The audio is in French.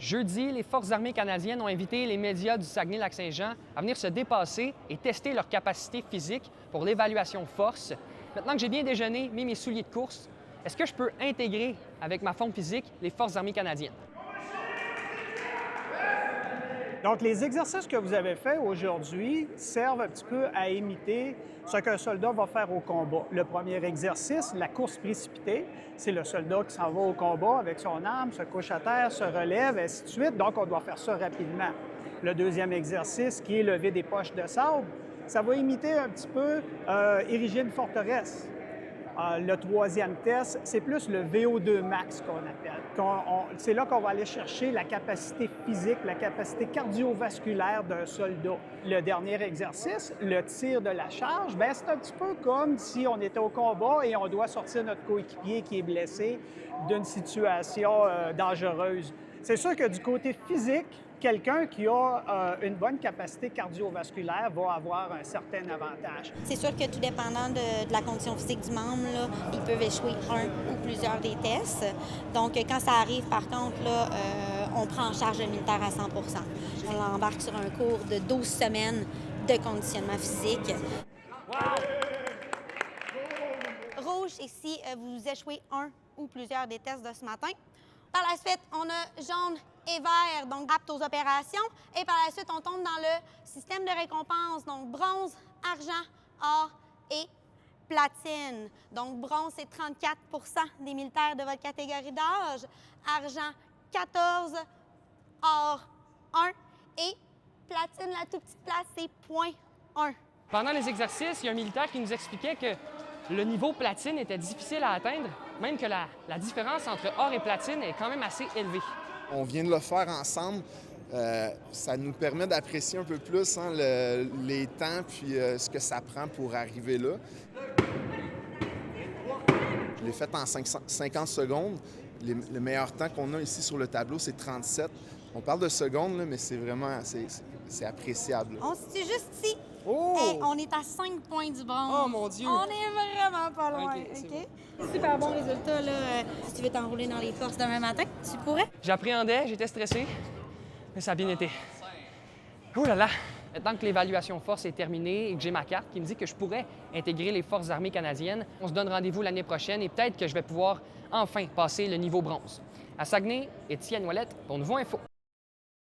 Jeudi, les Forces armées canadiennes ont invité les médias du Saguenay-Lac-Saint-Jean à venir se dépasser et tester leur capacité physique pour l'évaluation force. Maintenant que j'ai bien déjeuné, mis mes souliers de course, est-ce que je peux intégrer avec ma forme physique les Forces armées canadiennes? Donc, les exercices que vous avez faits aujourd'hui servent un petit peu à imiter ce qu'un soldat va faire au combat. Le premier exercice, la course précipitée, c'est le soldat qui s'en va au combat avec son arme, se couche à terre, se relève, ainsi de suite. Donc, on doit faire ça rapidement. Le deuxième exercice, qui est lever des poches de sable, ça va imiter un petit peu ériger une forteresse. Le troisième test, c'est plus le VO2 max qu'on appelle. C'est là qu'on va aller chercher la capacité physique, la capacité cardiovasculaire d'un soldat. Le dernier exercice, le tir de la charge, bien, c'est un petit peu comme si on était au combat et on doit sortir notre coéquipier qui est blessé d'une situation dangereuse. C'est sûr que du côté physique, quelqu'un qui a une bonne capacité cardiovasculaire va avoir un certain avantage. C'est sûr que tout dépendant de la condition physique du membre, là, ils peuvent échouer un ou plusieurs des tests. Donc, quand ça arrive, par contre, là, on prend en charge le militaire à 100 On l'embarque sur un cours de 12 semaines de conditionnement physique. Rouge, et si vous échouez un ou plusieurs des tests de ce matin. Par la suite, on a jaune et vert, donc apte aux opérations. Et par la suite, on tombe dans le système de récompense, donc bronze, argent, or et platine. Donc bronze, c'est 34 des militaires de votre catégorie d'âge, argent, 14, or, 1 et platine, la toute petite place, c'est 0.1. Pendant les exercices, il y a un militaire qui nous expliquait que le niveau platine était difficile à atteindre, même que la différence entre or et platine est quand même assez élevée. On vient de le faire ensemble. Ça nous permet d'apprécier un peu plus les temps puis ce que ça prend pour arriver là. Je l'ai fait en 50 secondes. Le meilleur temps qu'on a ici sur le tableau, c'est 37. On parle de secondes, là, mais c'est vraiment c'est appréciable. On se situe juste ici. Oh! Hey, on est à 5 points du bronze. Oh mon Dieu! On est vraiment pas loin. OK, c'est bon. Super bon résultat. Là. Si tu veux t'enrouler dans les forces demain matin, tu pourrais. J'appréhendais, j'étais stressé, mais ça a bien été. Oh là là! Maintenant que l'évaluation force est terminée et que j'ai ma carte qui me dit que je pourrais intégrer les Forces armées canadiennes, on se donne rendez-vous l'année prochaine et peut-être que je vais pouvoir enfin passer le niveau bronze. À Saguenay, Étienne Ouellette pour Nouveau Info.